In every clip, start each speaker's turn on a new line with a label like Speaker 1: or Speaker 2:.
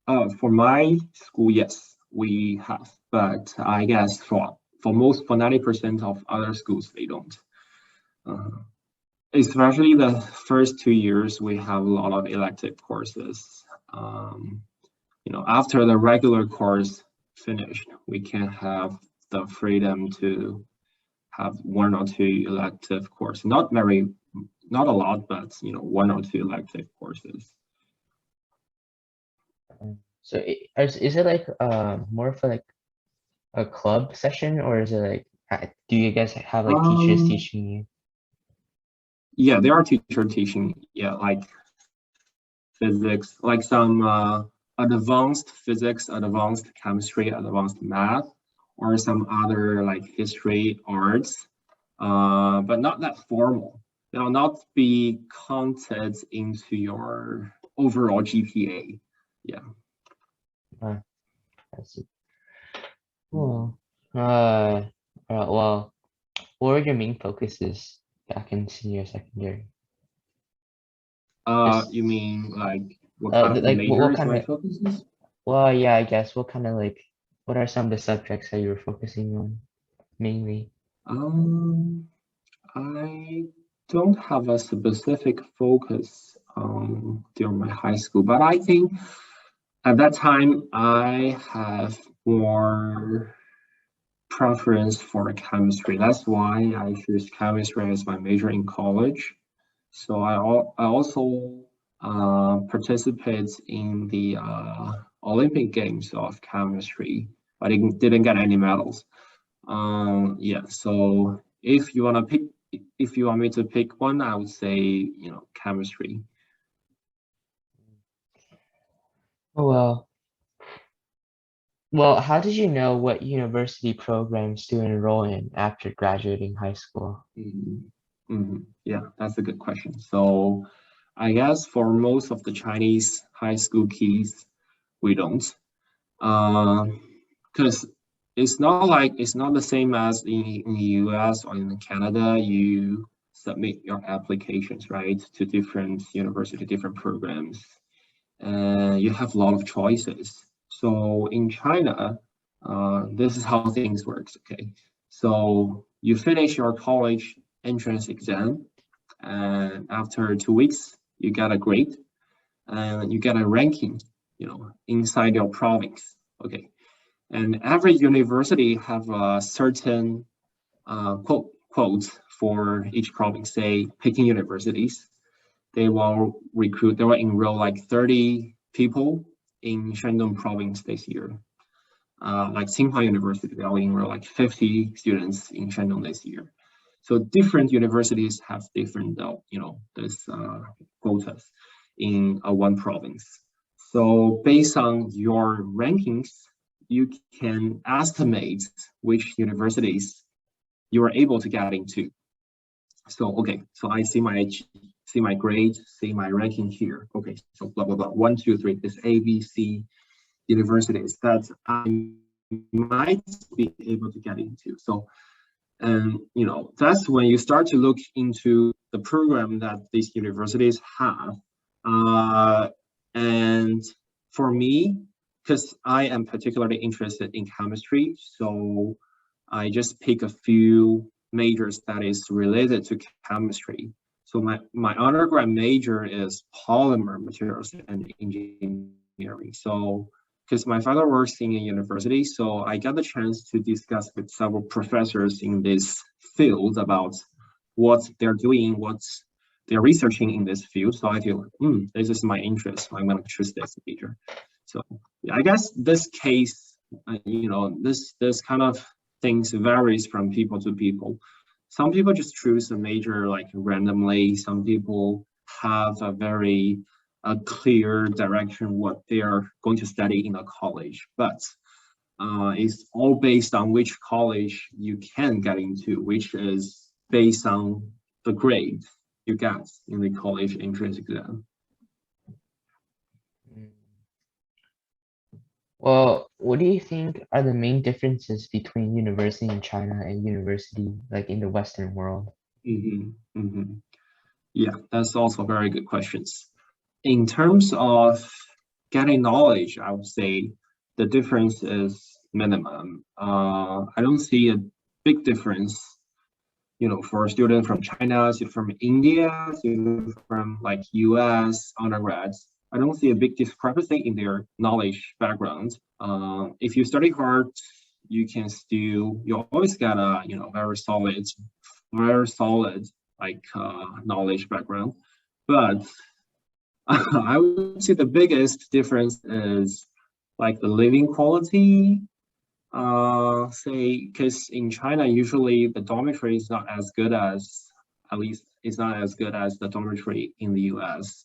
Speaker 1: For my school, yes, we have, but I guess for 90% of other schools, they don't. Uh, Especially the first 2 years, we have a lot of elective courses. Um, After the regular course finished, we can have the freedom to have one or two elective courses. Not a lot, but one or two elective courses.
Speaker 2: So is it like more of like a club session, or is it like do you guys have like teachers
Speaker 1: Um,
Speaker 2: teaching you?
Speaker 1: yeah, there are teacher teaching, yeah, like physics, like some advanced physics, advanced chemistry, advanced math, or some other like history, arts, but not that formal. They'll not be counted into your overall GPA. Yeah.
Speaker 2: Uh, I see. Well, uh, well, what were your main focuses back in senior secondary?
Speaker 1: You
Speaker 2: Just
Speaker 1: mean like what kind of
Speaker 2: like what
Speaker 1: majors
Speaker 2: kind
Speaker 1: my
Speaker 2: of,
Speaker 1: focus is?
Speaker 2: well, yeah, I guess what kind of like, what are some of the subjects that you were focusing on mainly?
Speaker 1: Um, I don't have a specific focus during my high school, but I think at that time I have more preference for chemistry. That's why I choose chemistry as my major in college. So I also participate in the Olympic Games of chemistry, but I didn't get any medals. Yeah, so if you want me to pick one, I would say, chemistry.
Speaker 2: Oh, how did you know what university programs to enroll in after graduating high school?
Speaker 1: Mhm. Yeah, that's a good question. So I guess for most of the Chinese high school kids, we don't. Because it's not the same as in the US or in Canada. You submit your applications, right, to different university, different programs, and you have a lot of choices. So in China, this is how things works. Okay, so you finish your college entrance exam, and after 2 weeks, you get a grade and you get a ranking, inside your province. Okay, and every university have a certain quote for each province. Say Peking universities, they will enroll like 30 people in Shandong province this year. Like Tsinghua University, they'll enroll like 50 students in Shandong this year. So different universities have different, this quotas in one province. So based on your rankings, you can estimate which universities you are able to get into. So okay, so I see my grade, see my ranking here. Okay, so blah blah blah, 1, 2, 3, this A, B, C universities that I might be able to get into. So, and that's when you start to look into the program that these universities have. And for me, because I am particularly interested in chemistry, so I just pick a few majors that is related to chemistry. So my undergrad major is polymer materials and engineering. So because my father works in a university, so I got the chance to discuss with several professors in this field about what they're doing, what they're researching in this field. So I feel, this is my interest. I'm going to choose this major. So yeah, I guess this case, this kind of things varies from people to people. Some people just choose a major like randomly. Some people have a clear direction what they are going to study in a college, but it's all based on which college you can get into, which is based on the grade you get in the college entrance exam.
Speaker 2: Mm. Well, what do you think are the main differences between university in China and university like in the Western world?
Speaker 1: Yeah, that's also very good questions. In terms of getting knowledge, I would say the difference is minimum. I don't see a big difference, for a student from China, student from India, student from like US undergrads. I don't see a big discrepancy in their knowledge background. If you study hard, you always get a very solid like knowledge background. But I would say the biggest difference is like the living quality. Say, because in China, usually the dormitory is not as good as, at least it's not as good as the dormitory in the US,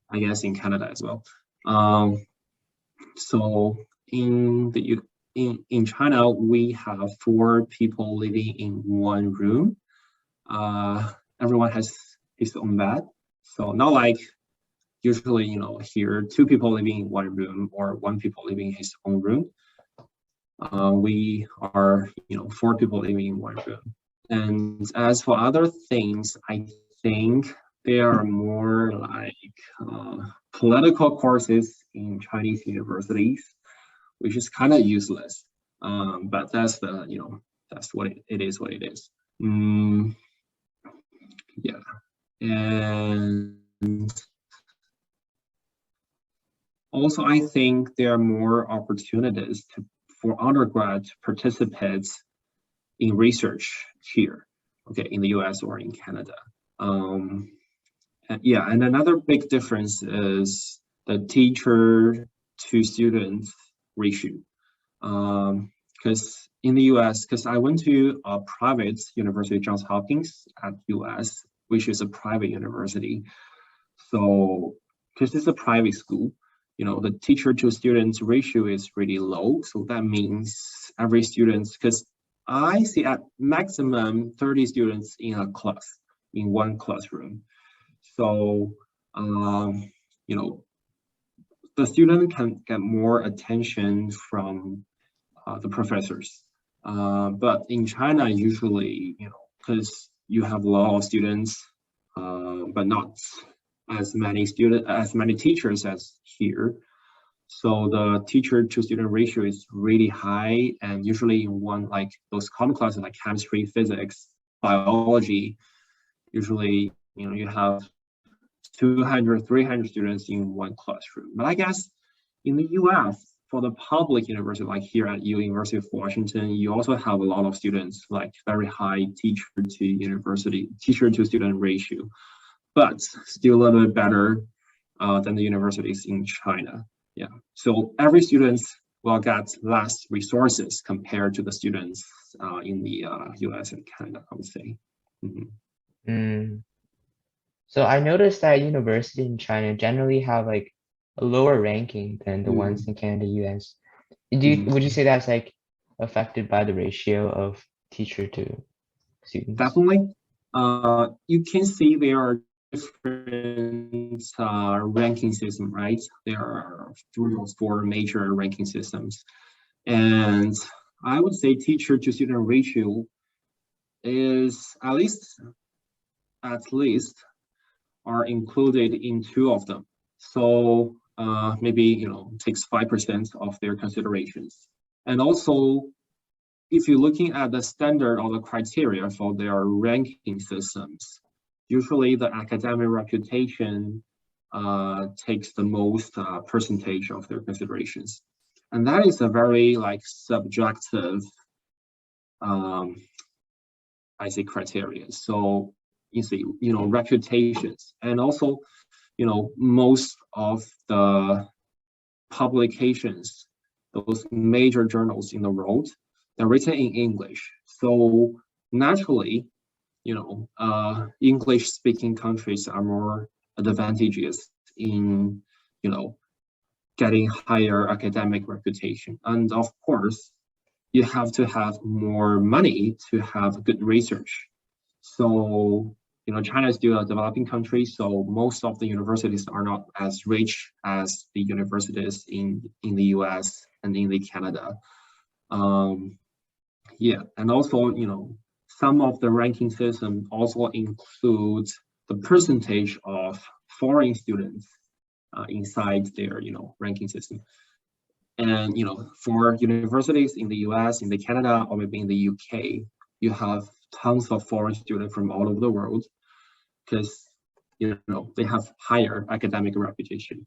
Speaker 1: I guess in Canada as well. So in China, we have 4 people living in one room. Everyone has his own bed. So not like usually, here 2 people living in one room or 1 people living in his own room. We are, 4 people living in one room. And as for other things, I think there are more like political courses in Chinese universities, which is kind of useless. But that's that's what it is. What it is. Yeah, and also I think there are more opportunities for undergrad participants in research here, okay, in the US or in Canada. And another big difference is the teacher to student ratio. Because in the US, because I went to a private university, Johns Hopkins at US, which is a private university. So, because it's a private school, the teacher to student ratio is really low. So that means every student, because I see at maximum 30 students in a class, in one classroom. So, the student can get more attention from the professors. But in China, usually, because you have a lot of students, but not as many teachers as here. So the teacher to student ratio is really high, and usually in one, like those common classes like chemistry, physics, biology, usually, you have 200, 300 students in one classroom. But I guess in the US, for the public university, like here at University of Washington, you also have a lot of students, like very high teacher to student ratio, but still a little bit better than the universities in China. Yeah, so every student will get less resources compared to the students in the US and Canada, I would say.
Speaker 2: So I noticed that university in China generally have like a lower ranking than the ones in Canada, US. Would you say that's like affected by the ratio of teacher to students?
Speaker 1: Definitely. You can see there are different ranking systems, right? There are 3 or 4 major ranking systems. And I would say teacher to student ratio is at least are included in 2 of them. So maybe, takes 5% of their considerations. And also, if you're looking at the standard or the criteria for their ranking systems, usually the academic reputation takes the most percentage of their considerations. And that is a very subjective, I say, criteria. So you see, reputations, and also, most of the publications, those major journals in the world, they're written in English. So naturally, English-speaking countries are more advantageous in, getting higher academic reputation. And of course, you have to have more money to have good research. So, China is still a developing country, so most of the universities are not as rich as the universities in the US and in the Canada. Yeah, and also, some of the ranking system also includes the percentage of foreign students inside their ranking system. And for universities in the US, in the Canada, or maybe in the UK, you have tons of foreign students from all over the world because they have higher academic reputation.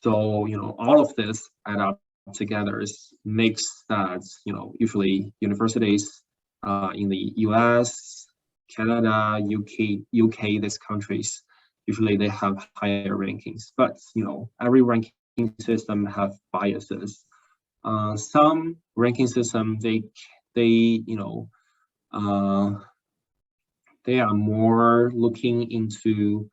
Speaker 1: So all of this add up together makes that usually universities in the US, Canada, UK, these countries usually they have higher rankings. But every ranking system have biases. Some ranking system they are more looking into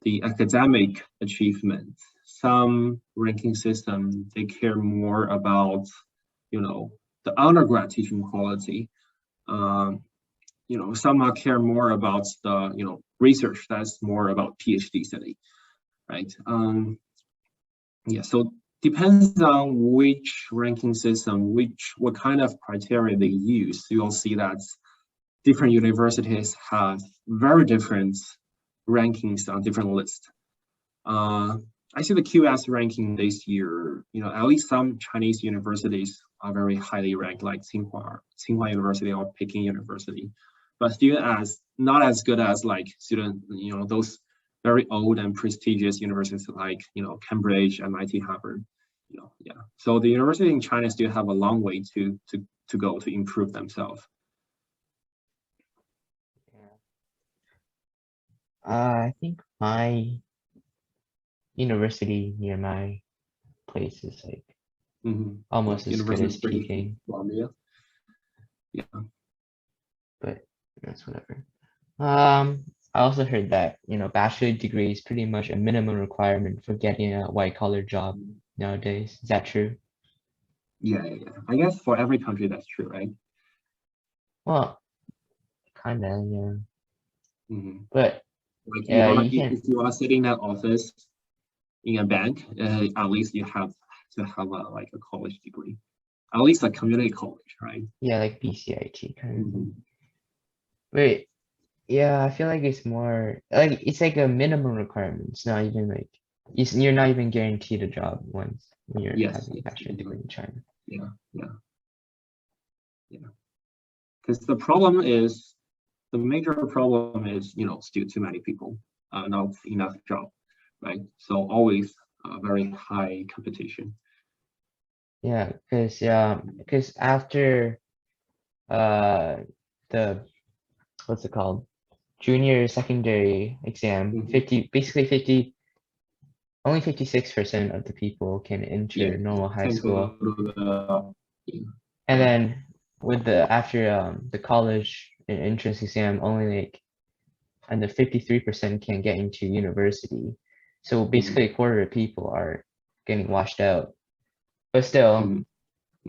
Speaker 1: the academic achievement. Some ranking system they care more about the undergrad teaching quality. Some care more about the research that's more about PhD study, right? Yeah, so depends on which ranking system, what kind of criteria they use. You'll see that different universities have very different rankings on different lists. I see the QS ranking this year, at least some Chinese universities are very highly ranked, like Tsinghua University or Peking University, but still not as good as like those very old and prestigious universities like Cambridge, MIT, Harvard. Yeah. So the university in China still have a long way to go to improve themselves.
Speaker 2: I think my university near my place is like almost as good as Peking.
Speaker 1: Columbia. Yeah.
Speaker 2: But that's whatever. I also heard that bachelor degree is pretty much a minimum requirement for getting a white collar job nowadays. Is that true?
Speaker 1: Yeah. I guess for every country that's true, right?
Speaker 2: Well, kinda, yeah.
Speaker 1: But like if you are sitting in that office in a bank, at least you have to have like a college degree, at least a community college, right?
Speaker 2: Yeah, like BCIT kind of thing. Wait, yeah, I feel like it's more like it's like a minimum requirement. It's not even like you're not even guaranteed a job once when you're having a bachelor degree in China.
Speaker 1: Yeah. Because the major problem is still too many people, not enough job, right? So always very high competition.
Speaker 2: Yeah, because after the what's it called, junior secondary exam, only 56% of the people can enter normal high school. And then with after the college entrance exam, only and the 53% can get into university. So basically a quarter of people are getting washed out. But still,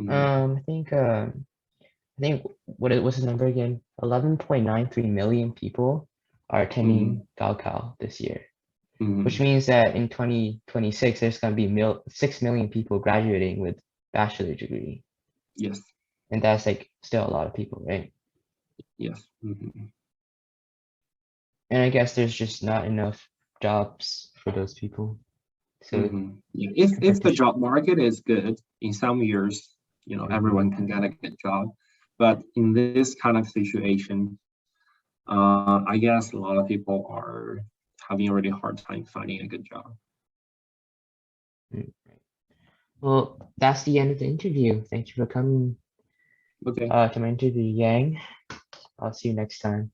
Speaker 2: I think what was the number again? 11.93 million people are attending Gaokao this year, which means that in 2026 there's going to be 6 million people graduating with bachelor degree.
Speaker 1: Yes.
Speaker 2: And that's like still a lot of people, right?
Speaker 1: Yes.
Speaker 2: And I guess there's just not enough jobs for those people. So
Speaker 1: yeah, if the job market is good in some years, everyone can get a good job. But in this kind of situation, I guess a lot of people are having a really hard time finding a good job.
Speaker 2: Well, that's the end of the interview. Thank you for coming
Speaker 1: to my
Speaker 2: interview, Yang. I'll see you next time.